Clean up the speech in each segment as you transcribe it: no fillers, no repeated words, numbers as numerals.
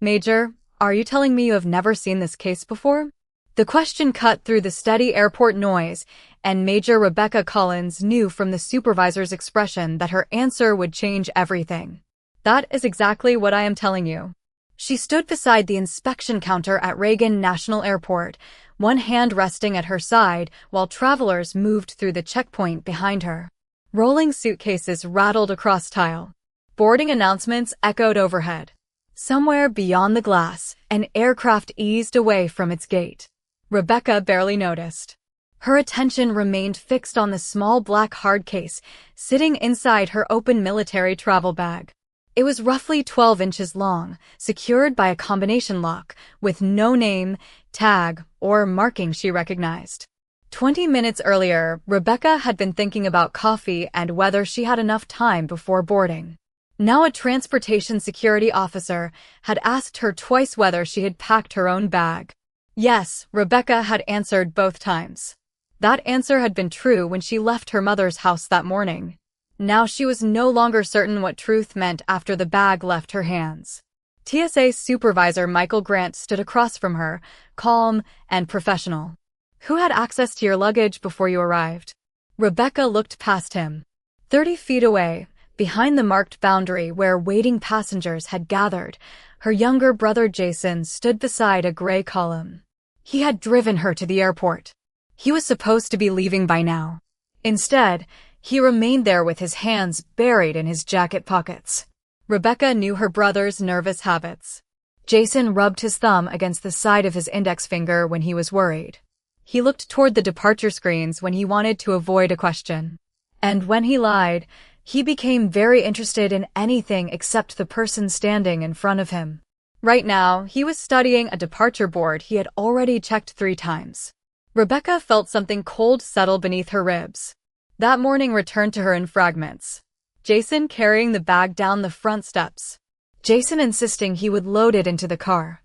Major, are you telling me you have never seen this case before? The question cut through the steady airport noise, and Major Rebecca Collins knew from the supervisor's expression that her answer would change everything. That is exactly what I am telling you. She stood beside the inspection counter at Reagan National Airport, one hand resting at her side while travelers moved through the checkpoint behind her. Rolling suitcases rattled across tile. Boarding announcements echoed overhead. Somewhere beyond the glass, an aircraft eased away from its gate. Rebecca barely noticed. Her attention remained fixed on the small black hard case sitting inside her open military travel bag. It was roughly 12 inches long, secured by a combination lock, with no name, tag, or marking she recognized. 20 minutes earlier, Rebecca had been thinking about coffee and whether she had enough time before boarding. Now a transportation security officer had asked her twice whether she had packed her own bag. Yes, Rebecca had answered both times. That answer had been true when she left her mother's house that morning. Now she was no longer certain what truth meant after the bag left her hands. TSA supervisor Michael Grant stood across from her, calm and professional. Who had access to your luggage before you arrived? Rebecca looked past him. 30 feet away, behind the marked boundary where waiting passengers had gathered, her younger brother Jason stood beside a gray column. He had driven her to the airport. He was supposed to be leaving by now. Instead, he remained there with his hands buried in his jacket pockets. Rebecca knew her brother's nervous habits. Jason rubbed his thumb against the side of his index finger when he was worried. He looked toward the departure screens when he wanted to avoid a question. And when he lied, he became very interested in anything except the person standing in front of him. Right now, he was studying a departure board he had already checked 3 times. Rebecca felt something cold settle beneath her ribs. That morning returned to her in fragments. Jason carrying the bag down the front steps. Jason insisting he would load it into the car.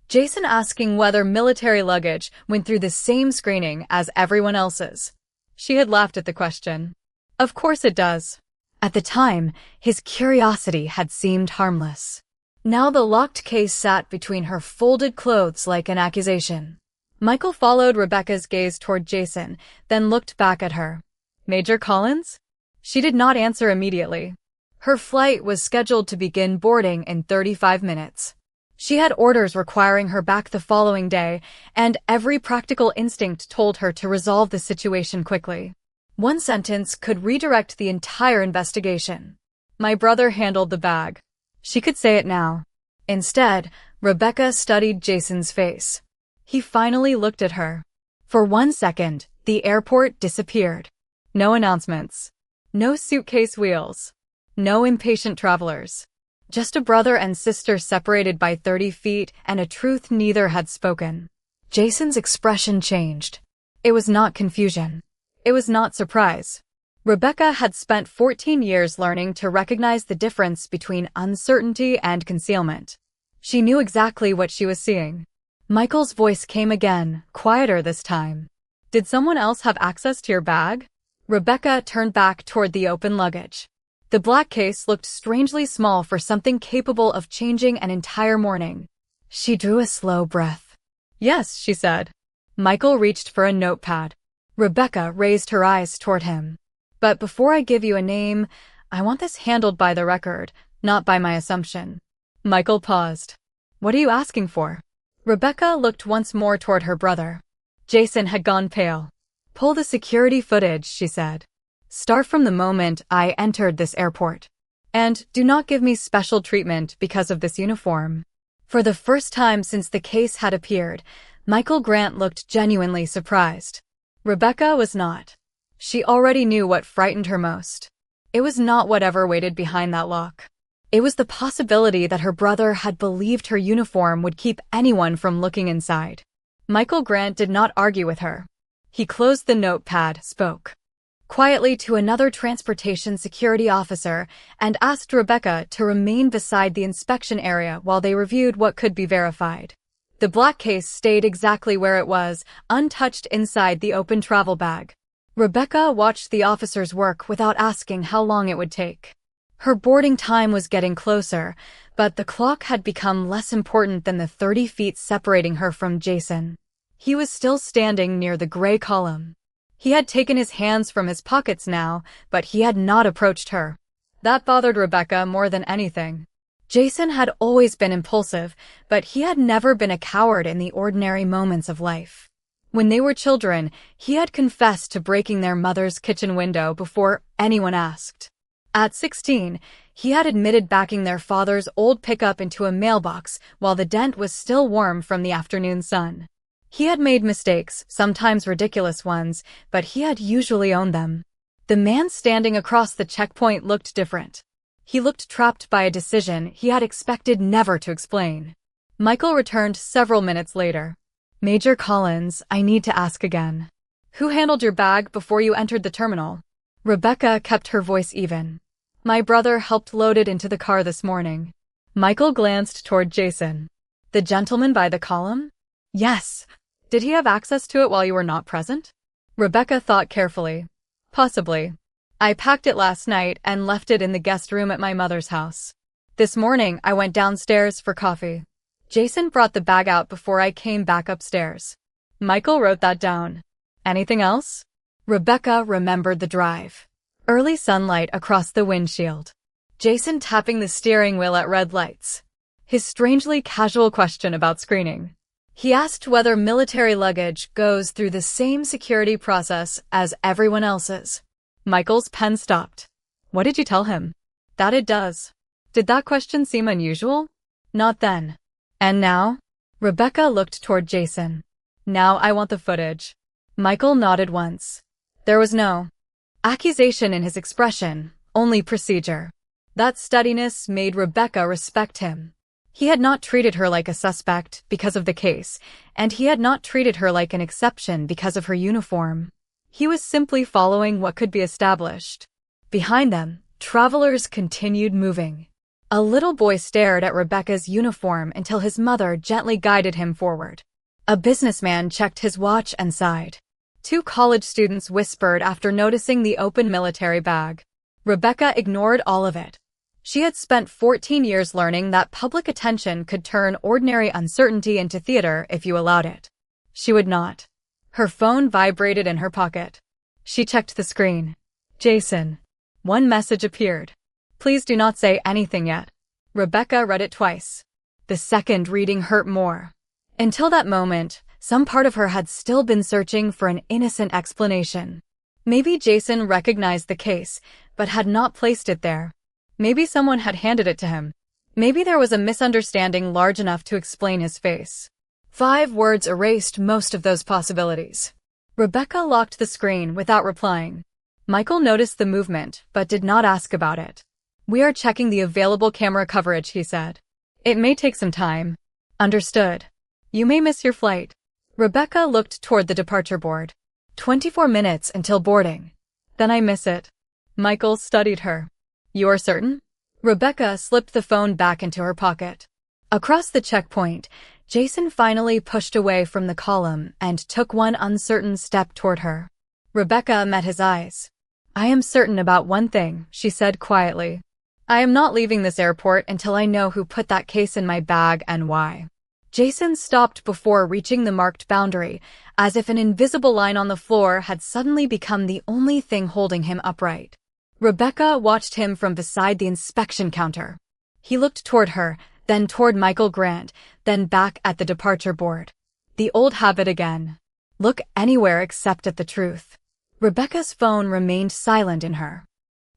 Jason asking whether military luggage went through the same screening as everyone else's. She had laughed at the question. Of course it does. At the time, his curiosity had seemed harmless. Now the locked case sat between her folded clothes like an accusation. Michael followed Rebecca's gaze toward Jason, then looked back at her. Major Collins? She did not answer immediately. Her flight was scheduled to begin boarding in 35 minutes. She had orders requiring her back the following day, and every practical instinct told her to resolve the situation quickly. One sentence could redirect the entire investigation. My brother handled the bag. She could say it now. Instead, Rebecca studied Jason's face. He finally looked at her. For 1 second, the airport disappeared. No announcements. No suitcase wheels. No impatient travelers. Just a brother and sister separated by 30 feet and a truth neither had spoken. Jason's expression changed. It was not confusion. It was not surprise. Rebecca had spent 14 years learning to recognize the difference between uncertainty and concealment. She knew exactly what she was seeing. Michael's voice came again, quieter this time. Did someone else have access to your bag? Rebecca turned back toward the open luggage. The black case looked strangely small for something capable of changing an entire morning. She drew a slow breath. Yes, she said. Michael reached for a notepad. Rebecca raised her eyes toward him. But before I give you a name, I want this handled by the record, not by my assumption. Michael paused. What are you asking for? Rebecca looked once more toward her brother. Jason had gone pale. Pull the security footage, she said. Start from the moment I entered this airport. And do not give me special treatment because of this uniform. For the first time since the case had appeared, Michael Grant looked genuinely surprised. Rebecca was not. She already knew what frightened her most. It was not whatever waited behind that lock. It was the possibility that her brother had believed her uniform would keep anyone from looking inside. Michael Grant did not argue with her. He closed the notepad, spoke quietly to another transportation security officer, and asked Rebecca to remain beside the inspection area while they reviewed what could be verified. The black case stayed exactly where it was, untouched inside the open travel bag. Rebecca watched the officer's work without asking how long it would take. Her boarding time was getting closer, but the clock had become less important than the 30 feet separating her from Jason. He was still standing near the gray column. He had taken his hands from his pockets now, but he had not approached her. That bothered Rebecca more than anything. Jason had always been impulsive, but he had never been a coward in the ordinary moments of life. When they were children, he had confessed to breaking their mother's kitchen window before anyone asked. At 16, he had admitted backing their father's old pickup into a mailbox while the dent was still warm from the afternoon sun. He had made mistakes, sometimes ridiculous ones, but he had usually owned them. The man standing across the checkpoint looked different. He looked trapped by a decision he had expected never to explain. Michael returned several minutes later. "Major Collins, I need to ask again. Who handled your bag before you entered the terminal?" Rebecca kept her voice even. "My brother helped load it into the car this morning." Michael glanced toward Jason. "The gentleman by the column?" "Yes." "Did he have access to it while you were not present?" Rebecca thought carefully. "Possibly. I packed it last night and left it in the guest room at my mother's house. This morning, I went downstairs for coffee. Jason brought the bag out before I came back upstairs." Michael wrote that down. "Anything else?" Rebecca remembered the drive. Early sunlight across the windshield. Jason tapping the steering wheel at red lights. His strangely casual question about screening. He asked whether military luggage goes through the same security process as everyone else's. Michael's pen stopped. "What did you tell him?" "That it does." "Did that question seem unusual?" "Not then." "And now?" Rebecca looked toward Jason. "Now I want the footage." Michael nodded once. There was no accusation in his expression, only procedure. That steadiness made Rebecca respect him. He had not treated her like a suspect because of the case, and he had not treated her like an exception because of her uniform. He was simply following what could be established. Behind them, travelers continued moving. A little boy stared at Rebecca's uniform until his mother gently guided him forward. A businessman checked his watch and sighed. 2 college students whispered after noticing the open military bag. Rebecca ignored all of it. She had spent 14 years learning that public attention could turn ordinary uncertainty into theater if you allowed it. She would not. Her phone vibrated in her pocket. She checked the screen. "Jason." One message appeared. "Please do not say anything yet." Rebecca read it twice. The second reading hurt more. Until that moment, some part of her had still been searching for an innocent explanation. Maybe Jason recognized the case, but had not placed it there. Maybe someone had handed it to him. Maybe there was a misunderstanding large enough to explain his face. 5 words erased most of those possibilities. Rebecca locked the screen without replying. Michael noticed the movement, but did not ask about it. "We are checking the available camera coverage," he said. "It may take some time." "Understood. You may miss your flight." Rebecca looked toward the departure board. 24 minutes until boarding. "Then I miss it." Michael studied her. "You are certain?" Rebecca slipped the phone back into her pocket. Across the checkpoint, Jason finally pushed away from the column and took one uncertain step toward her. Rebecca met his eyes. "I am certain about one thing," she said quietly. "I am not leaving this airport until I know who put that case in my bag and why." Jason stopped before reaching the marked boundary, as if an invisible line on the floor had suddenly become the only thing holding him upright. Rebecca watched him from beside the inspection counter. He looked toward her, then toward Michael Grant, then back at the departure board. The old habit again. Look anywhere except at the truth. Rebecca's phone remained silent in her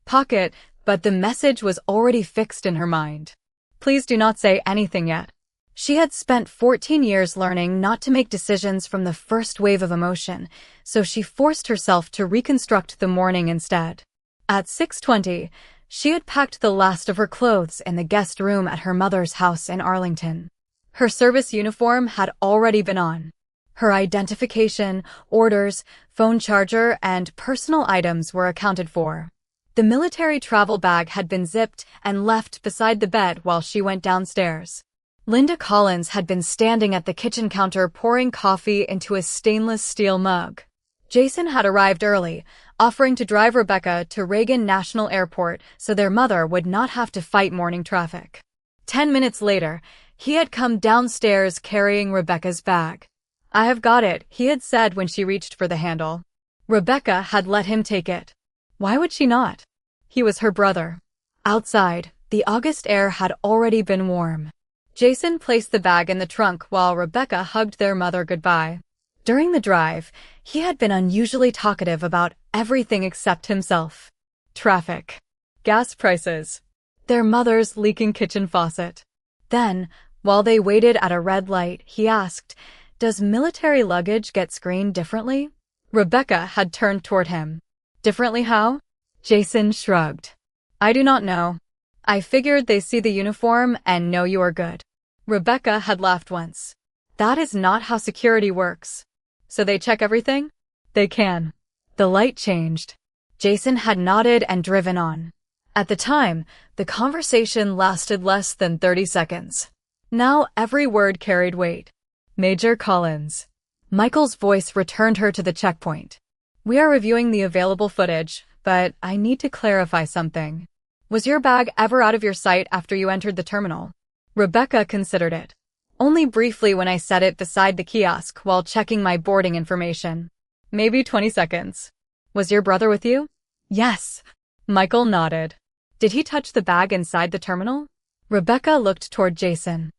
pocket, but the message was already fixed in her mind. "Please do not say anything yet." She had spent 14 years learning not to make decisions from the first wave of emotion, so she forced herself to reconstruct the morning instead. At 6:20, she had packed the last of her clothes in the guest room at her mother's house in Arlington. Her service uniform had already been on. Her identification, orders, phone charger, and personal items were accounted for. The military travel bag had been zipped and left beside the bed while she went downstairs. Linda Collins had been standing at the kitchen counter pouring coffee into a stainless steel mug. Jason had arrived early, offering to drive Rebecca to Reagan National Airport so their mother would not have to fight morning traffic. 10 minutes later, he had come downstairs carrying Rebecca's bag. "I have got it," he had said when she reached for the handle. Rebecca had let him take it. Why would she not? He was her brother. Outside, the August air had already been warm. Jason placed the bag in the trunk while Rebecca hugged their mother goodbye. During the drive, he had been unusually talkative about everything except himself. Traffic. Gas prices. Their mother's leaking kitchen faucet. Then, while they waited at a red light, he asked, "Does military luggage get screened differently?" Rebecca had turned toward him. "Differently how?" Jason shrugged. "I do not know. I figured they see the uniform and know you are good." Rebecca had laughed once. "That is not how security works." "So they check everything?" "They can." The light changed. Jason had nodded and driven on. At the time, the conversation lasted less than 30 seconds. Now every word carried weight. "Major Collins." Michael's voice returned her to the checkpoint. "We are reviewing the available footage, but I need to clarify something. Was your bag ever out of your sight after you entered the terminal?" Rebecca considered it. "Only briefly when I set it beside the kiosk while checking my boarding information. Maybe 20 seconds. Was your brother with you?" "Yes." Michael nodded. "Did he touch the bag inside the terminal?" Rebecca looked toward Jason.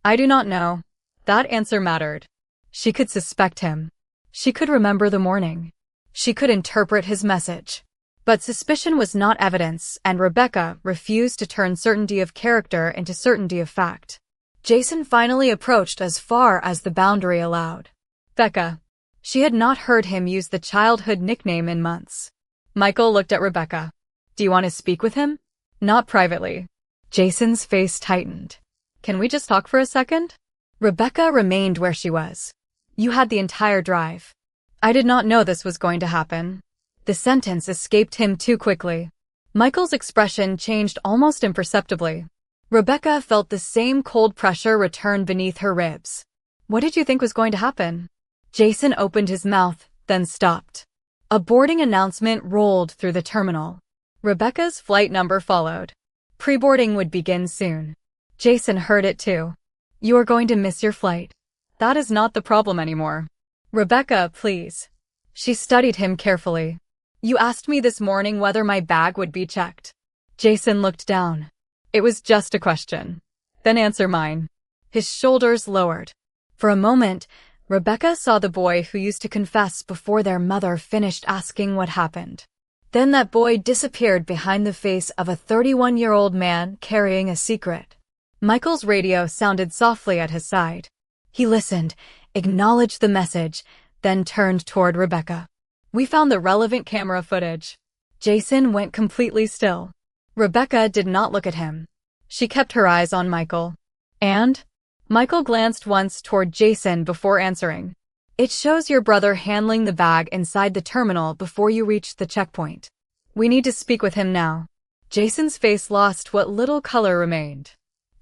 "I do not know." That answer mattered. She could suspect him. She could remember the morning. She could interpret his message. But suspicion was not evidence, and Rebecca refused to turn certainty of character into certainty of fact. Jason finally approached as far as the boundary allowed. "Becca." She had not heard him use the childhood nickname in months. Michael looked at Rebecca. "Do you want to speak with him?" "Not privately." Jason's face tightened. "Can we just talk for a second?" Rebecca remained where she was. "You had the entire drive." "I did not know this was going to happen." The sentence escaped him too quickly. Michael's expression changed almost imperceptibly. Rebecca felt the same cold pressure return beneath her ribs. "What did you think was going to happen?" Jason opened his mouth, then stopped. A boarding announcement rolled through the terminal. Rebecca's flight number followed. Pre-boarding would begin soon. Jason heard it too. "You are going to miss your flight." "That is not the problem anymore." "Rebecca, please." She studied him carefully. "You asked me this morning whether my bag would be checked." Jason looked down. "It was just a question." "Then answer mine." His shoulders lowered. For a moment, Rebecca saw the boy who used to confess before their mother finished asking what happened. Then that boy disappeared behind the face of a 31-year-old man carrying a secret. Michael's radio sounded softly at his side. He listened, acknowledged the message, then turned toward Rebecca. "We found the relevant camera footage." Jason went completely still. Rebecca did not look at him. She kept her eyes on Michael. "And?" Michael glanced once toward Jason before answering. "It shows your brother handling the bag inside the terminal before you reached the checkpoint. We need to speak with him now." Jason's face lost what little color remained.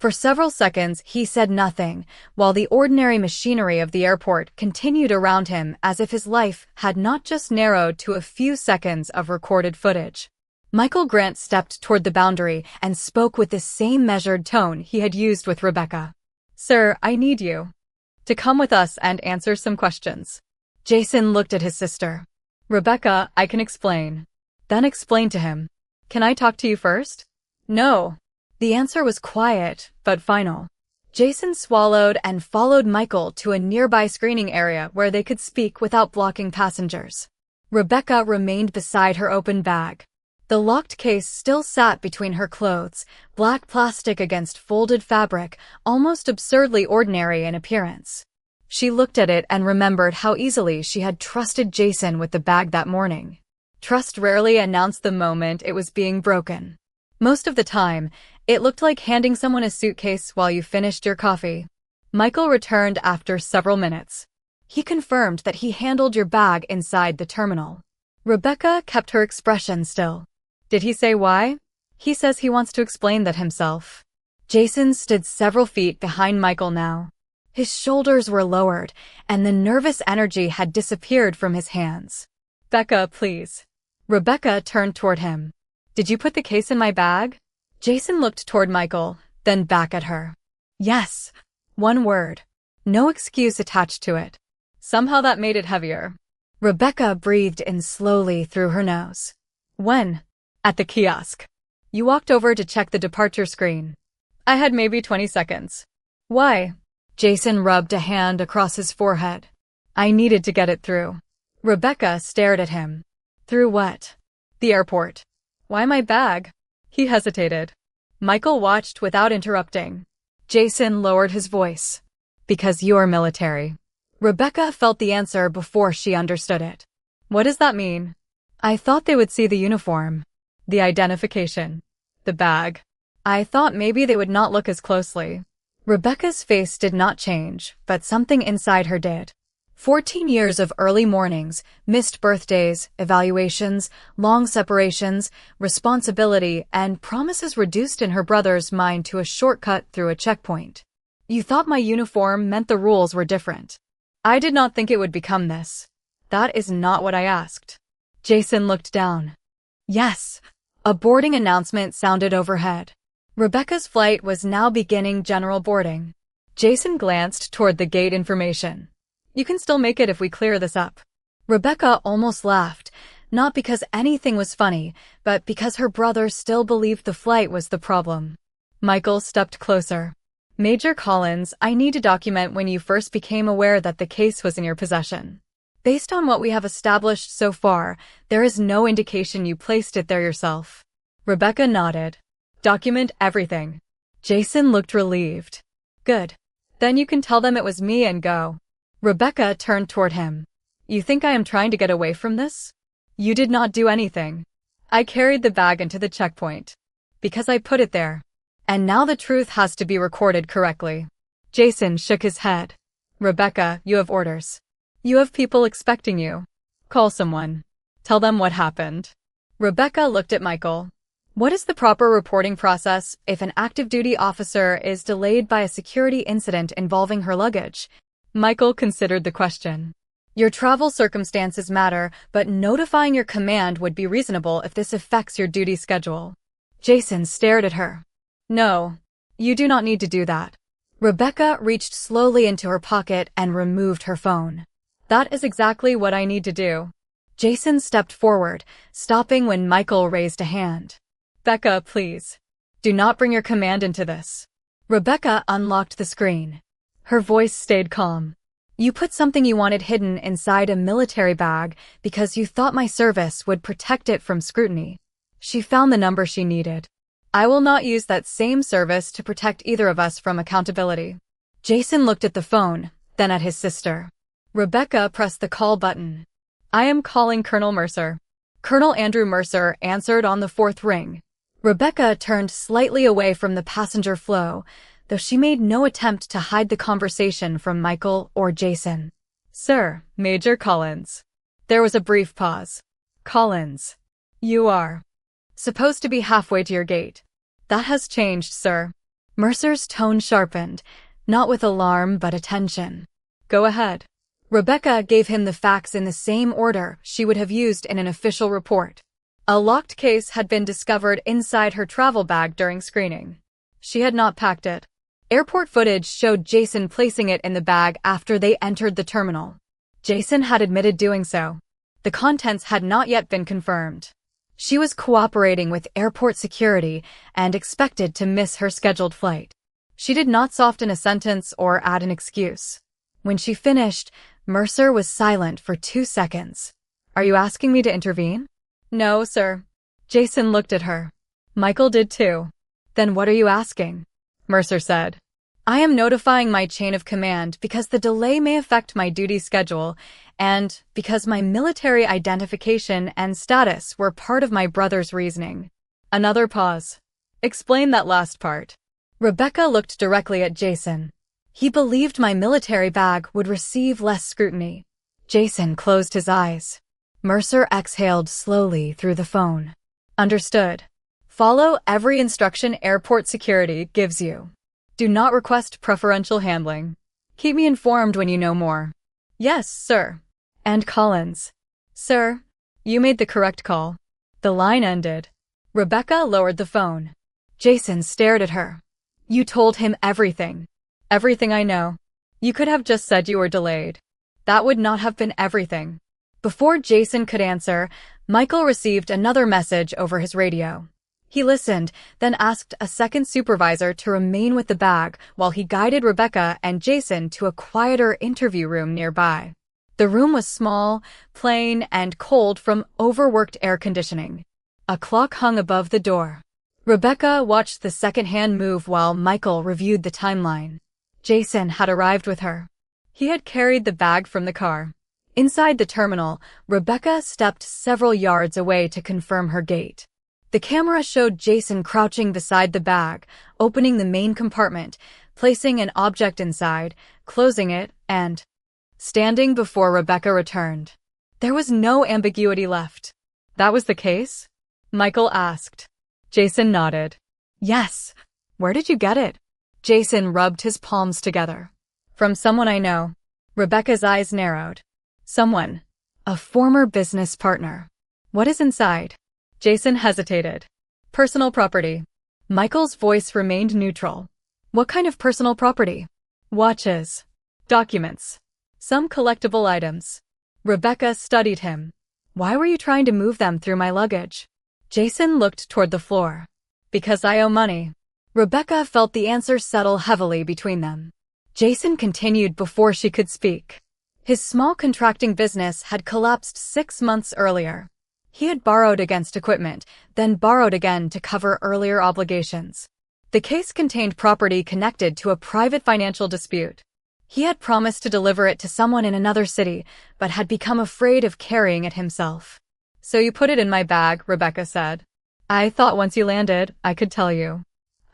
For several seconds, he said nothing, while the ordinary machinery of the airport continued around him as if his life had not just narrowed to a few seconds of recorded footage. Michael Grant stepped toward the boundary and spoke with the same measured tone he had used with Rebecca. "Sir, I need you to come with us and answer some questions." Jason looked at his sister. "Rebecca, I can explain." Then explained to him. "Can I talk to you first?" "No." The answer was quiet, but final. Jason swallowed and followed Michael to a nearby screening area where they could speak without blocking passengers. Rebecca remained beside her open bag. The locked case still sat between her clothes, black plastic against folded fabric, almost absurdly ordinary in appearance. She looked at it and remembered how easily she had trusted Jason with the bag that morning. Trust rarely announced the moment it was being broken. Most of the time, it looked like handing someone a suitcase while you finished your coffee. Michael returned after several minutes. He confirmed that he handled your bag inside the terminal. Rebecca kept her expression still. "Did he say why?" "He says he wants to explain that himself." Jason stood several feet behind Michael now. His shoulders were lowered, and the nervous energy had disappeared from his hands. Becca, please. Rebecca turned toward him. Did you put the case in my bag? Jason looked toward Michael, then back at her. Yes. One word. No excuse attached to it. Somehow that made it heavier. Rebecca breathed in slowly through her nose. When? At the kiosk. You walked over to check the departure screen. I had maybe 20 seconds. Why? Jason rubbed a hand across his forehead. I needed to get it through. Rebecca stared at him. Through what? The airport. Why my bag? He hesitated. Michael watched without interrupting. Jason lowered his voice. Because you're military. Rebecca felt the answer before she understood it. What does that mean? I thought they would see the uniform. The identification. The bag. I thought maybe they would not look as closely. Rebecca's face did not change, but something inside her did. 14 years of early mornings, missed birthdays, evaluations, long separations, responsibility, and promises reduced in her brother's mind to a shortcut through a checkpoint. You thought my uniform meant the rules were different. I did not think it would become this. That is not what I asked. Jason looked down. Yes. A boarding announcement sounded overhead. Rebecca's flight was now beginning general boarding. Jason glanced toward the gate information. You can still make it if we clear this up. Rebecca almost laughed, not because anything was funny, but because her brother still believed the flight was the problem. Michael stepped closer. Major Collins, I need to document when you first became aware that the case was in your possession. Based on what we have established so far, there is no indication you placed it there yourself. Rebecca nodded. Document everything. Jason looked relieved. Good. Then you can tell them it was me and go. Rebecca turned toward him. You think I am trying to get away from this? You did not do anything. I carried the bag into the checkpoint. Because I put it there. And now the truth has to be recorded correctly. Jason shook his head. Rebecca, you have orders. You have people expecting you. Call someone. Tell them what happened. Rebecca looked at Michael. What is the proper reporting process if an active duty officer is delayed by a security incident involving her luggage? Michael considered the question. Your travel circumstances matter, but notifying your command would be reasonable if this affects your duty schedule. Jason stared at her. No, you do not need to do that. Rebecca reached slowly into her pocket and removed her phone. That is exactly what I need to do. Jason stepped forward, stopping when Michael raised a hand. Becca, please. Do not bring your command into this. Rebecca unlocked the screen. Her voice stayed calm. You put something you wanted hidden inside a military bag because you thought my service would protect it from scrutiny. She found the number she needed. I will not use that same service to protect either of us from accountability. Jason looked at the phone, then at his sister. Rebecca pressed the call button. I am calling Colonel Mercer. Colonel Andrew Mercer answered on the fourth ring. Rebecca turned slightly away from the passenger flow, though she made no attempt to hide the conversation from Michael or Jason. Sir, Major Collins. There was a brief pause. Collins. You are supposed to be halfway to your gate. That has changed, sir. Mercer's tone sharpened, not with alarm but attention. Go ahead. Rebecca gave him the facts in the same order she would have used in an official report. A locked case had been discovered inside her travel bag during screening. She had not packed it. Airport footage showed Jason placing it in the bag after they entered the terminal. Jason had admitted doing so. The contents had not yet been confirmed. She was cooperating with airport security and expected to miss her scheduled flight. She did not soften a sentence or add an excuse. When she finished, Mercer was silent for 2 seconds. Are you asking me to intervene? No, sir. Jason looked at her. Michael did too. Then what are you asking? Mercer said. I am notifying my chain of command because the delay may affect my duty schedule and because my military identification and status were part of my brother's reasoning. Another pause. Explain that last part. Rebecca looked directly at Jason. He believed my military bag would receive less scrutiny. Jason closed his eyes. Mercer exhaled slowly through the phone. Understood. Follow every instruction airport security gives you. Do not request preferential handling. Keep me informed when you know more. Yes, sir. And Collins. Sir, You made the correct call. The line ended. Rebecca lowered the phone. Jason stared at her. You told him everything. Everything I know. You could have just said you were delayed. That would not have been everything. Before Jason could answer, Michael received another message over his radio. He listened, then asked a second supervisor to remain with the bag while he guided Rebecca and Jason to a quieter interview room nearby. The room was small, plain, and cold from overworked air conditioning. A clock hung above the door. Rebecca watched the second hand move while Michael reviewed the timeline. Jason had arrived with her. He had carried the bag from the car. Inside the terminal, Rebecca stepped several yards away to confirm her gait. The camera showed Jason crouching beside the bag, opening the main compartment, placing an object inside, closing it, and standing before Rebecca returned. There was no ambiguity left. That was the case? Michael asked. Jason nodded. Yes. Where did you get it? Jason rubbed his palms together. From someone I know. Rebecca's eyes narrowed. Someone. A former business partner. What is inside? Jason hesitated. Personal property. Michael's voice remained neutral. What kind of personal property? Watches. Documents. Some collectible items. Rebecca studied him. Why were you trying to move them through my luggage? Jason looked toward the floor. Because I owe money. Rebecca felt the answer settle heavily between them. Jason continued before she could speak. His small contracting business had collapsed 6 months earlier. He had borrowed against equipment, then borrowed again to cover earlier obligations. The case contained property connected to a private financial dispute. He had promised to deliver it to someone in another city, but had become afraid of carrying it himself. So you put it in my bag, Rebecca said. I thought once you landed, I could tell you.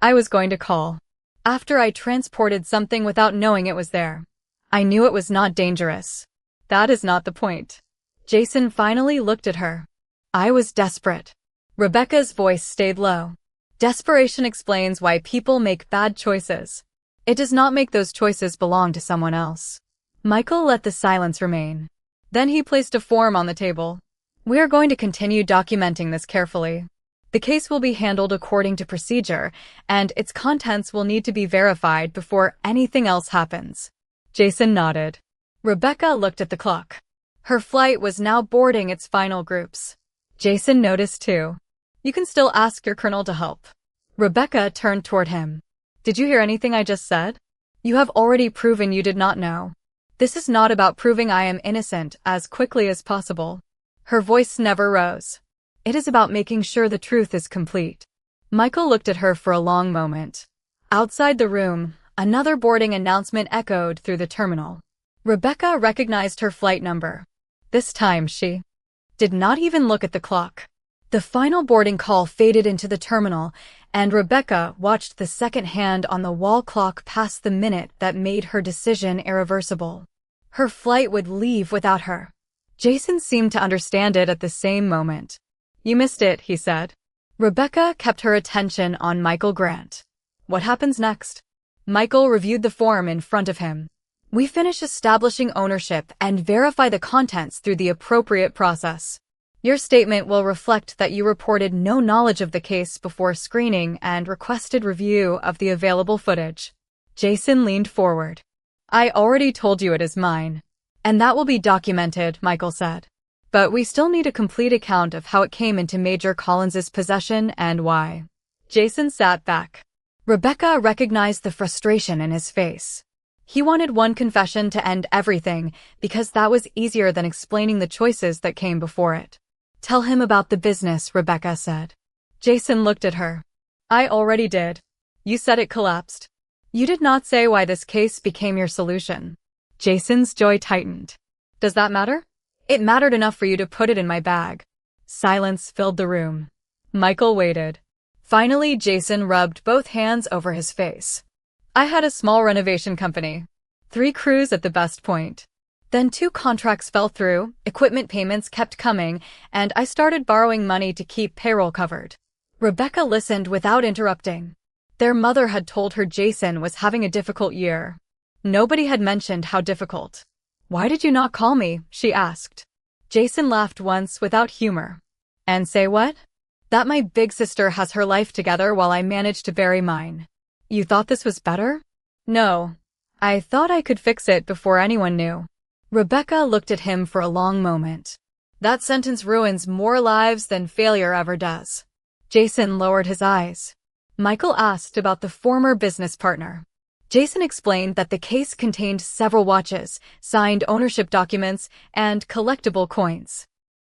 I was going to call. After I transported something without knowing it was there. I knew it was not dangerous. That is not the point. Jason finally looked at her. I was desperate. Rebecca's voice stayed low. Desperation explains why people make bad choices. It does not make those choices belong to someone else. Michael let the silence remain. Then he placed a form on the table. We are going to continue documenting this carefully. The case will be handled according to procedure, and its contents will need to be verified before anything else happens. Jason nodded. Rebecca looked at the clock. Her flight was now boarding its final groups. Jason noticed too. You can still ask your colonel to help. Rebecca turned toward him. Did you hear anything I just said? You have already proven you did not know. This is not about proving I am innocent as quickly as possible. Her voice never rose. It is about making sure the truth is complete. Michael looked at her for a long moment. Outside the room, another boarding announcement echoed through the terminal. Rebecca recognized her flight number. This time she did not even look at the clock. The final boarding call faded into the terminal, and Rebecca watched the second hand on the wall clock pass the minute that made her decision irreversible. Her flight would leave without her. Jason seemed to understand it at the same moment. You missed it, he said. Rebecca kept her attention on Michael Grant. What happens next? Michael reviewed the form in front of him. We finish establishing ownership and verify the contents through the appropriate process. Your statement will reflect that you reported no knowledge of the case before screening and requested review of the available footage. Jason leaned forward. I already told you it is mine. And that will be documented, Michael said. But we still need a complete account of how it came into Major Collins's possession and why. Jason sat back. Rebecca recognized the frustration in his face. He wanted one confession to end everything because that was easier than explaining the choices that came before it. Tell him about the business, Rebecca said. Jason looked at her. I already did. You said it collapsed. You did not say why this case became your solution. Jason's jaw tightened. Does that matter? It mattered enough for you to put it in my bag. Silence filled the room. Michael waited. Finally, Jason rubbed both hands over his face. I had a small renovation company. 3 crews at the best point. Then 2 contracts fell through, equipment payments kept coming, and I started borrowing money to keep payroll covered. Rebecca listened without interrupting. Their mother had told her Jason was having a difficult year. Nobody had mentioned how difficult. Why did you not call me? She asked. Jason laughed once without humor. And say what? That my big sister has her life together while I manage to bury mine. You thought this was better? No. I thought I could fix it before anyone knew. Rebecca looked at him for a long moment. That sentence ruins more lives than failure ever does. Jason lowered his eyes. Michael asked about the former business partner. Jason explained that the case contained several watches, signed ownership documents, and collectible coins,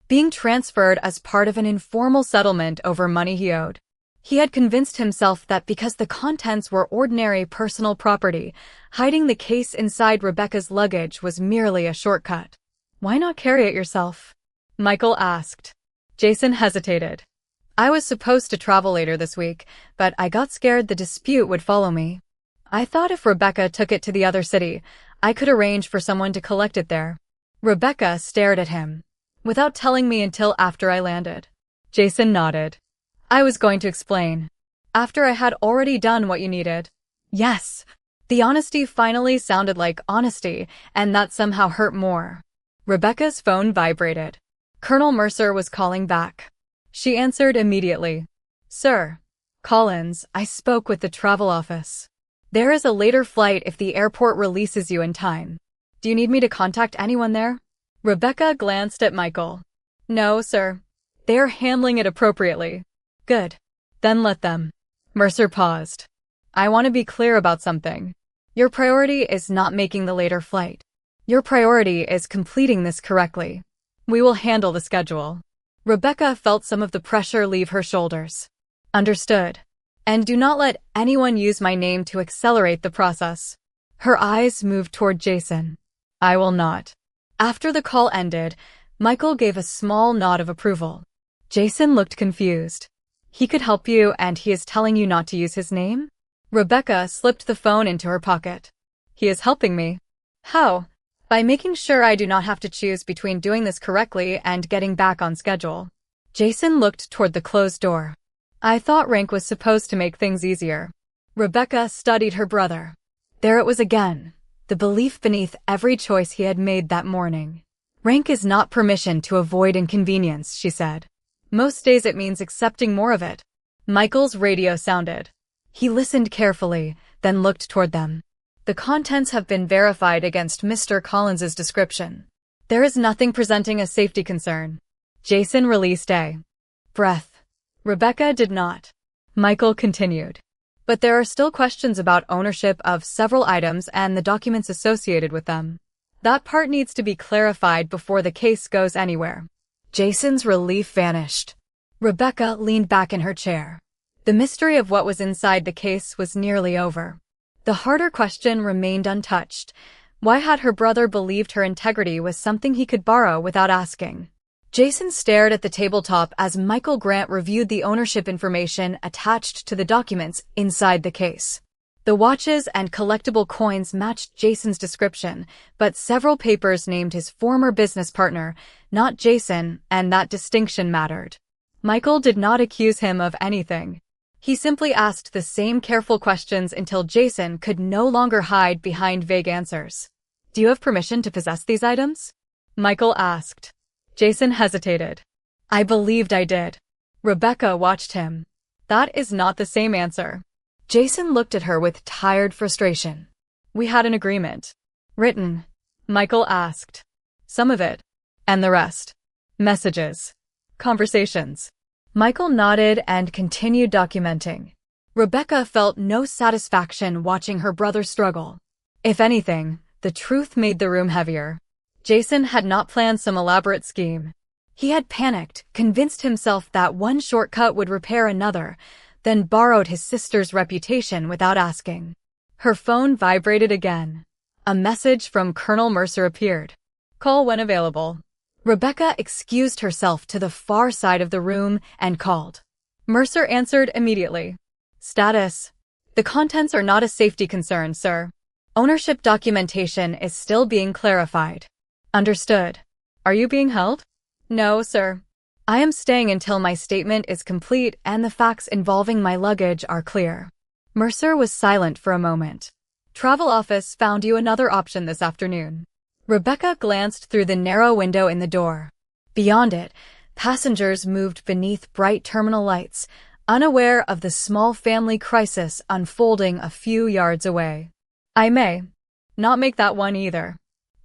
being transferred as part of an informal settlement over money he owed. He had convinced himself that because the contents were ordinary personal property, hiding the case inside Rebecca's luggage was merely a shortcut. Why not carry it yourself? Michael asked. Jason hesitated. I was supposed to travel later this week, but I got scared the dispute would follow me. I thought if Rebecca took it to the other city, I could arrange for someone to collect it there. Rebecca stared at him. Without telling me until after I landed. Jason nodded. I was going to explain. After I had already done what you needed. Yes. The honesty finally sounded like honesty, and that somehow hurt more. Rebecca's phone vibrated. Colonel Mercer was calling back. She answered immediately. Sir. Collins, I spoke with the travel office. There is a later flight if the airport releases you in time. Do you need me to contact anyone there? Rebecca glanced at Michael. No, sir. They're handling it appropriately. Good. Then let them. Mercer paused. I want to be clear about something. Your priority is not making the later flight. Your priority is completing this correctly. We will handle the schedule. Rebecca felt some of the pressure leave her shoulders. Understood. And do not let anyone use my name to accelerate the process. Her eyes moved toward Jason. I will not. After the call ended, Michael gave a small nod of approval. Jason looked confused. He could help you and he is telling you not to use his name? Rebecca slipped the phone into her pocket. He is helping me. How? By making sure I do not have to choose between doing this correctly and getting back on schedule. Jason looked toward the closed door. I thought rank was supposed to make things easier. Rebecca studied her brother. There it was again, the belief beneath every choice he had made that morning. Rank is not permission to avoid inconvenience, she said. Most days it means accepting more of it. Michael's radio sounded. He listened carefully, then looked toward them. The contents have been verified against Mr. Collins's description. There is nothing presenting a safety concern. Jason released a breath. Rebecca did not. Michael continued. But there are still questions about ownership of several items and the documents associated with them. That part needs to be clarified before the case goes anywhere. Jason's relief vanished. Rebecca leaned back in her chair. The mystery of what was inside the case was nearly over. The harder question remained untouched. Why had her brother believed her integrity was something he could borrow without asking? Jason stared at the tabletop as Michael Grant reviewed the ownership information attached to the documents inside the case. The watches and collectible coins matched Jason's description, but several papers named his former business partner, not Jason, and that distinction mattered. Michael did not accuse him of anything. He simply asked the same careful questions until Jason could no longer hide behind vague answers. Do you have permission to possess these items? Michael asked. Jason hesitated. I believed I did. Rebecca watched him. That is not the same answer. Jason looked at her with tired frustration. We had an agreement. Written. Michael asked. Some of it. And the rest. Messages. Conversations. Michael nodded and continued documenting. Rebecca felt no satisfaction watching her brother struggle. If anything, the truth made the room heavier. Jason had not planned some elaborate scheme. He had panicked, convinced himself that one shortcut would repair another, then borrowed his sister's reputation without asking. Her phone vibrated again. A message from Colonel Mercer appeared. Call when available. Rebecca excused herself to the far side of the room and called. Mercer answered immediately. Status. The contents are not a safety concern, sir. Ownership documentation is still being clarified. Understood. Are you being held? No, sir. I am staying until my statement is complete and the facts involving my luggage are clear. Mercer was silent for a moment. Travel office found you another option this afternoon. Rebecca glanced through the narrow window in the door. Beyond it, passengers moved beneath bright terminal lights, unaware of the small family crisis unfolding a few yards away. I may not make that one either.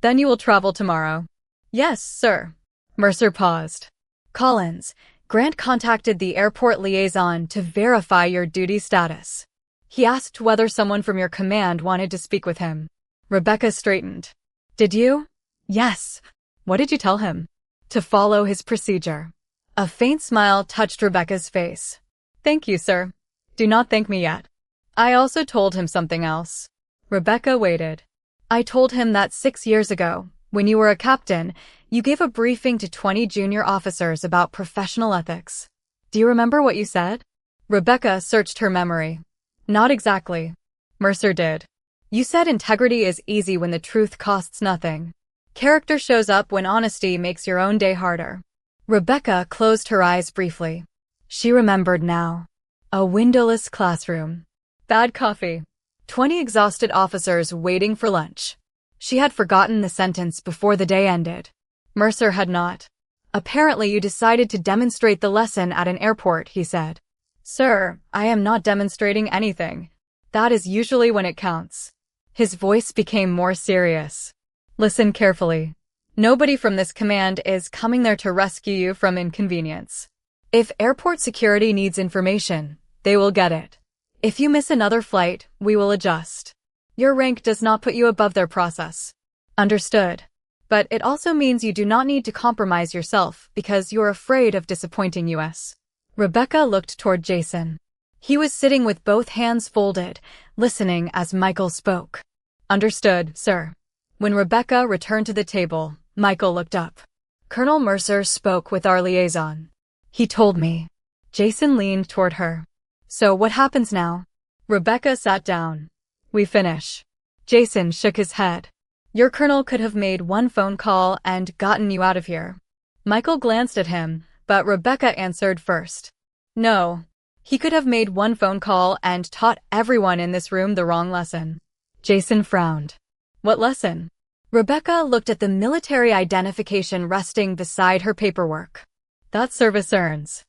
Then you will travel tomorrow. Yes, sir. Mercer paused. Collins, Grant contacted the airport liaison to verify your duty status. He asked whether someone from your command wanted to speak with him. Rebecca straightened. Did you? Yes. What did you tell him? To follow his procedure. A faint smile touched Rebecca's face. Thank you, sir. Do not thank me yet. I also told him something else. Rebecca waited. I told him that 6 years ago, when you were a captain, you gave a briefing to 20 junior officers about professional ethics. Do you remember what you said? Rebecca searched her memory. Not exactly. Mercer did. You said integrity is easy when the truth costs nothing. Character shows up when honesty makes your own day harder. Rebecca closed her eyes briefly. She remembered now. A windowless classroom. Bad coffee. 20 exhausted officers waiting for lunch. She had forgotten the sentence before the day ended. Mercer had not. Apparently you decided to demonstrate the lesson at an airport, he said. Sir, I am not demonstrating anything. That is usually when it counts. His voice became more serious. Listen carefully. Nobody from this command is coming there to rescue you from inconvenience. If airport security needs information, they will get it. If you miss another flight, we will adjust. Your rank does not put you above their process. Understood. But it also means you do not need to compromise yourself because you're afraid of disappointing us. Rebecca looked toward Jason. He was sitting with both hands folded, listening as Michael spoke. Understood, sir. When Rebecca returned to the table, Michael looked up. Colonel Mercer spoke with our liaison. He told me. Jason leaned toward her. So what happens now? Rebecca sat down. We finish. Jason shook his head. Your colonel could have made one phone call and gotten you out of here. Michael glanced at him, but Rebecca answered first. No. He could have made one phone call and taught everyone in this room the wrong lesson. Jason frowned. What lesson? Rebecca looked at the military identification resting beside her paperwork. That service earns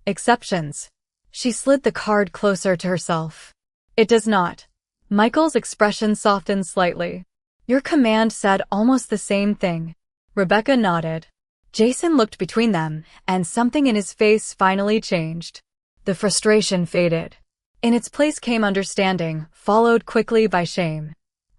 exceptions. She slid the card closer to herself. It does not. Michael's expression softened slightly. Your command said almost the same thing. Rebecca nodded. Jason looked between them, and something in his face finally changed. The frustration faded. In its place came understanding, followed quickly by shame.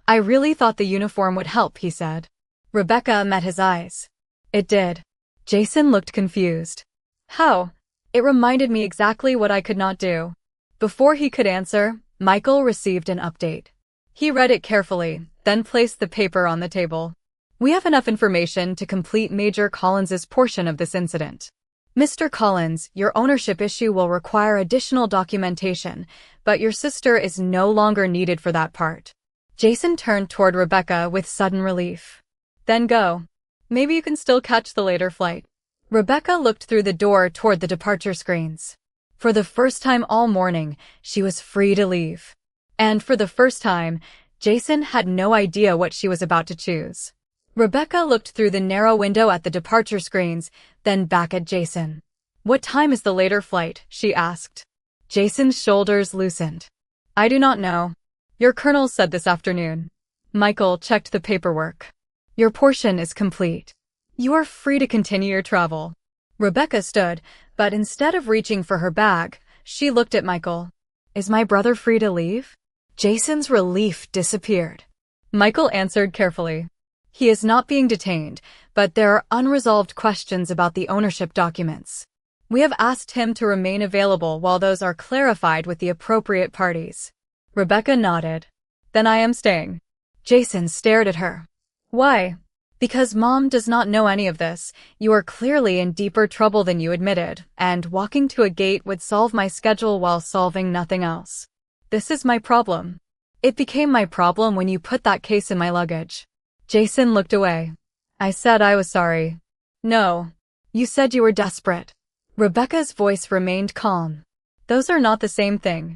I really thought the uniform would help, he said. Rebecca met his eyes. It did. Jason looked confused. How? It reminded me exactly what I could not do. Before he could answer, Michael received an update. He read it carefully, then placed the paper on the table. We have enough information to complete Major Collins's portion of this incident. Mr. Collins, your ownership issue will require additional documentation, but your sister is no longer needed for that part. Jason turned toward Rebecca with sudden relief. Then go. Maybe you can still catch the later flight. Rebecca looked through the door toward the departure screens. For the first time all morning, she was free to leave. And for the first time, Jason had no idea what she was about to choose. Rebecca looked through the narrow window at the departure screens, then back at Jason. What time is the later flight? She asked. Jason's shoulders loosened. I do not know. Your colonel said this afternoon. Michael checked the paperwork. Your portion is complete. You are free to continue your travel. Rebecca stood, but instead of reaching for her bag, she looked at Michael. Is my brother free to leave? Jason's relief disappeared. Michael answered carefully. He is not being detained, but there are unresolved questions about the ownership documents. We have asked him to remain available while those are clarified with the appropriate parties. Rebecca nodded. Then I am staying. Jason stared at her. Why? Because Mom does not know any of this. You are clearly in deeper trouble than you admitted, and walking to a gate would solve my schedule while solving nothing else. This is my problem. It became my problem when you put that case in my luggage. Jason looked away. I said I was sorry. No. You said you were desperate. Rebecca's voice remained calm. Those are not the same thing.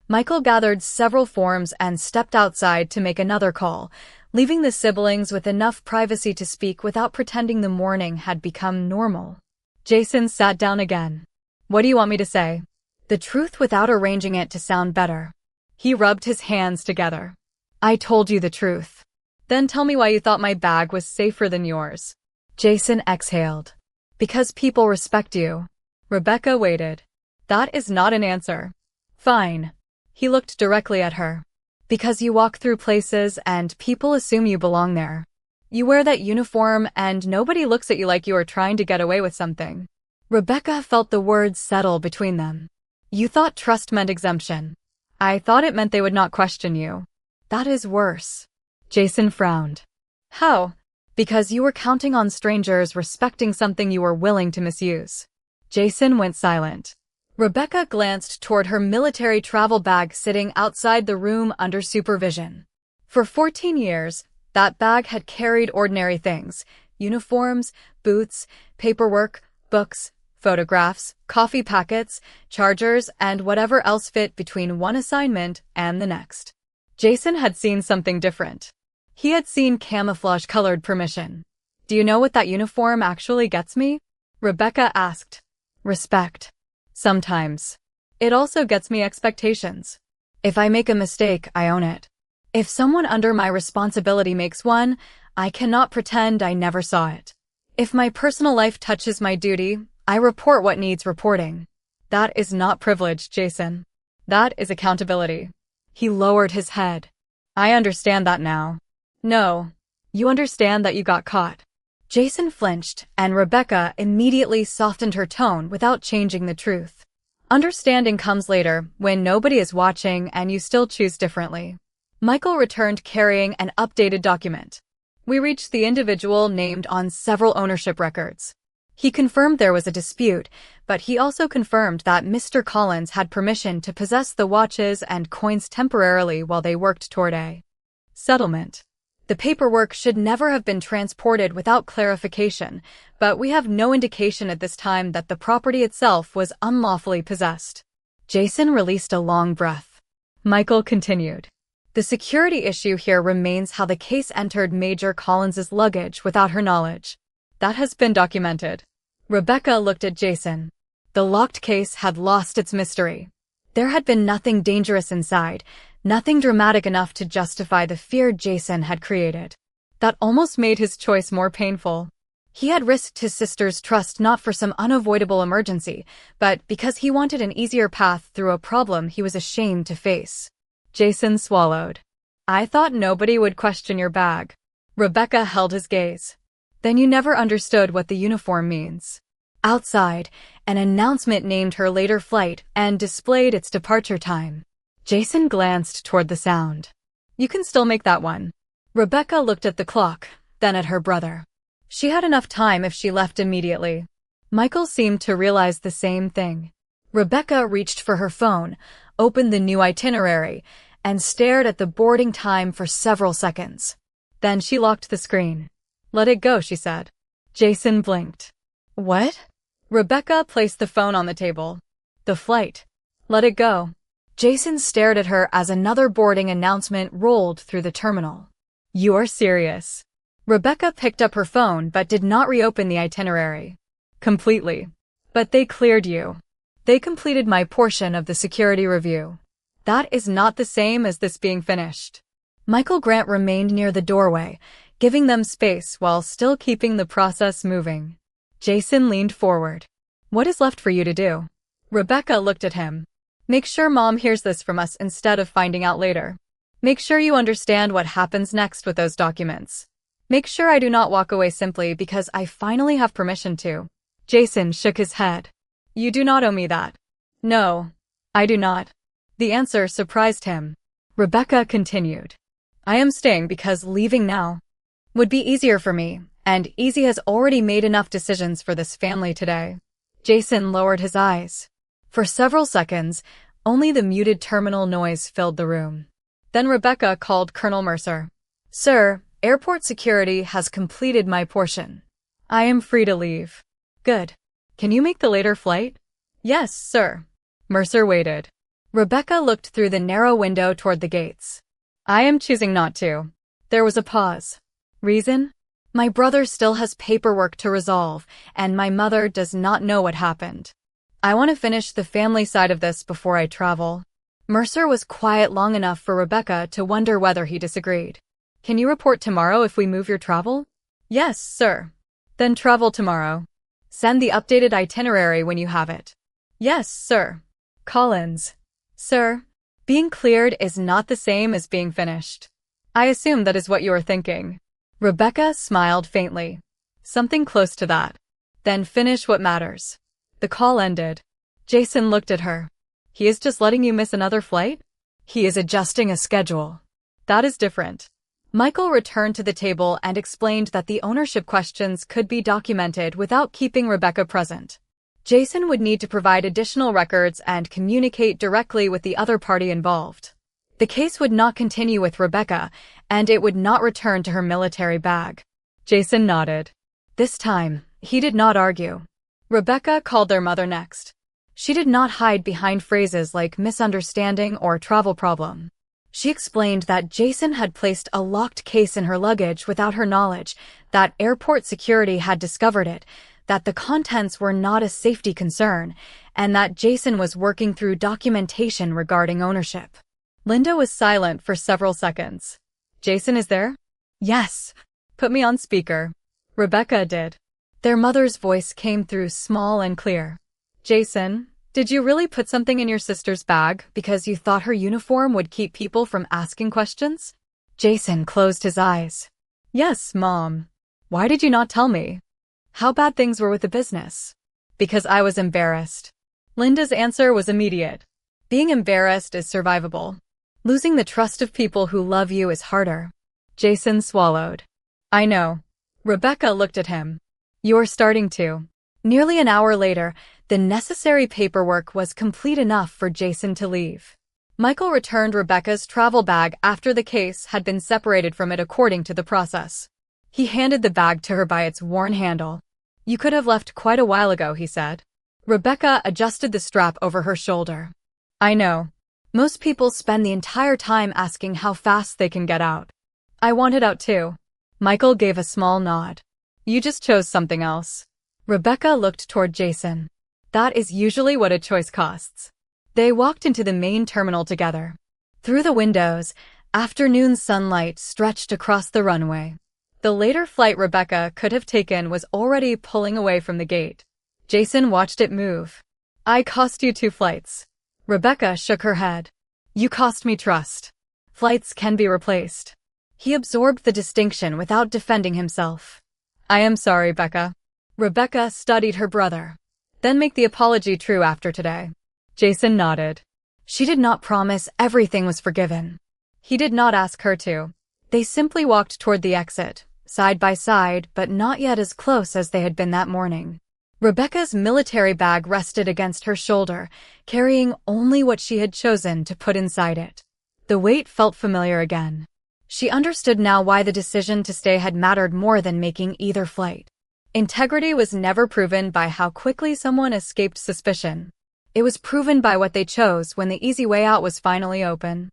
Michael gathered several forms and stepped outside to make another call, leaving the siblings with enough privacy to speak without pretending the morning had become normal. Jason sat down again. What do you want me to say? The truth without arranging it to sound better. He rubbed his hands together. I told you the truth. Then tell me why you thought my bag was safer than yours. Jason exhaled. Because people respect you. Rebecca waited. That is not an answer. Fine. He looked directly at her. Because you walk through places and people assume you belong there. You wear that uniform and nobody looks at you like you are trying to get away with something. Rebecca felt the words settle between them. You thought trust meant exemption. I thought it meant they would not question you. That is worse. Jason frowned. How? Because you were counting on strangers respecting something you were willing to misuse. Jason went silent. Rebecca glanced toward her military travel bag sitting outside the room under supervision. For 14 years, that bag had carried ordinary things: uniforms, boots, paperwork, books, photographs, coffee packets, chargers, and whatever else fit between one assignment and the next. Jason had seen something different. He had seen camouflage-colored permission. Do you know what that uniform actually gets me? Rebecca asked. Respect. Sometimes. It also gets me expectations. If I make a mistake, I own it. If someone under my responsibility makes one, I cannot pretend I never saw it. If my personal life touches my duty, I report what needs reporting. That is not privilege, Jason. That is accountability. He lowered his head. I understand that now. No. You understand that you got caught. Jason flinched, and Rebecca immediately softened her tone without changing the truth. Understanding comes later, when nobody is watching and you still choose differently. Michael returned carrying an updated document. We reached the individual named on several ownership records. He confirmed there was a dispute, but he also confirmed that Mr. Collins had permission to possess the watches and coins temporarily while they worked toward a settlement. The paperwork should never have been transported without clarification, but we have no indication at this time that the property itself was unlawfully possessed. Jason released a long breath. Michael continued. The security issue here remains how the case entered Major Collins's luggage without her knowledge. That has been documented. Rebecca looked at Jason. The locked case had lost its mystery. There had been nothing dangerous inside, nothing dramatic enough to justify the fear Jason had created. That almost made his choice more painful. He had risked his sister's trust not for some unavoidable emergency, but because he wanted an easier path through a problem he was ashamed to face. Jason swallowed. I thought nobody would question your bag. Rebecca held his gaze. Then you never understood what the uniform means. Outside, an announcement named her later flight and displayed its departure time. Jason glanced toward the sound. You can still make that one. Rebecca looked at the clock, then at her brother. She had enough time if she left immediately. Michael seemed to realize the same thing. Rebecca reached for her phone, opened the new itinerary, and stared at the boarding time for several seconds. Then she locked the screen. Let it go, she said. Jason blinked. What? Rebecca placed the phone on the table. The flight. Let it go. Jason stared at her as another boarding announcement rolled through the terminal. You're serious. Rebecca picked up her phone but did not reopen the itinerary. Completely. But they cleared you. They completed my portion of the security review. That is not the same as this being finished. Michael Grant remained near the doorway, giving them space while still keeping the process moving. Jason leaned forward. What is left for you to do? Rebecca looked at him. Make sure Mom hears this from us instead of finding out later. Make sure you understand what happens next with those documents. Make sure I do not walk away simply because I finally have permission to. Jason shook his head. You do not owe me that. No, I do not. The answer surprised him. Rebecca continued. I am staying because leaving now would be easier for me, and Easy has already made enough decisions for this family today. Jason lowered his eyes. For several seconds, only the muted terminal noise filled the room. Then Rebecca called Colonel Mercer. Sir, airport security has completed my portion. I am free to leave. Good. Can you make the later flight? Yes, sir. Mercer waited. Rebecca looked through the narrow window toward the gates. I am choosing not to. There was a pause. Reason? My brother still has paperwork to resolve, and my mother does not know what happened. I want to finish the family side of this before I travel. Mercer was quiet long enough for Rebecca to wonder whether he disagreed. Can you report tomorrow if we move your travel? Yes, sir. Then travel tomorrow. Send the updated itinerary when you have it. Yes, sir. Collins. Sir, being cleared is not the same as being finished. I assume that is what you are thinking. Rebecca smiled faintly. Something close to that. Then finish what matters. The call ended. Jason looked at her. He is just letting you miss another flight? He is adjusting a schedule. That is different. Michael returned to the table and explained that the ownership questions could be documented without keeping Rebecca present. Jason would need to provide additional records and communicate directly with the other party involved. The case would not continue with Rebecca, and it would not return to her military bag. Jason nodded. This time, he did not argue. Rebecca called their mother next. She did not hide behind phrases like misunderstanding or travel problem. She explained that Jason had placed a locked case in her luggage without her knowledge, that airport security had discovered it, that the contents were not a safety concern, and that Jason was working through documentation regarding ownership. Linda was silent for several seconds. Jason is there? Yes. Put me on speaker. Rebecca did. Their mother's voice came through small and clear. Jason, did you really put something in your sister's bag because you thought her uniform would keep people from asking questions? Jason closed his eyes. Yes, Mom. Why did you not tell me? How bad things were with the business? Because I was embarrassed. Linda's answer was immediate. Being embarrassed is survivable. Losing the trust of people who love you is harder. Jason swallowed. I know. Rebecca looked at him. You are starting to. Nearly an hour later, the necessary paperwork was complete enough for Jason to leave. Michael returned Rebecca's travel bag after the case had been separated from it according to the process. He handed the bag to her by its worn handle. You could have left quite a while ago, he said. Rebecca adjusted the strap over her shoulder. I know. Most people spend the entire time asking how fast they can get out. I wanted out too. Michael gave a small nod. You just chose something else. Rebecca looked toward Jason. That is usually what a choice costs. They walked into the main terminal together. Through the windows, afternoon sunlight stretched across the runway. The later flight Rebecca could have taken was already pulling away from the gate. Jason watched it move. I cost you 2 flights. Rebecca shook her head. You cost me trust. Flights can be replaced. He absorbed the distinction without defending himself. I am sorry, Becca. Rebecca studied her brother. Then make the apology true after today. Jason nodded. She did not promise everything was forgiven. He did not ask her to. They simply walked toward the exit, side by side, but not yet as close as they had been that morning. Rebecca's military bag rested against her shoulder, carrying only what she had chosen to put inside it. The weight felt familiar again. She understood now why the decision to stay had mattered more than making either flight. Integrity was never proven by how quickly someone escaped suspicion. It was proven by what they chose when the easy way out was finally open.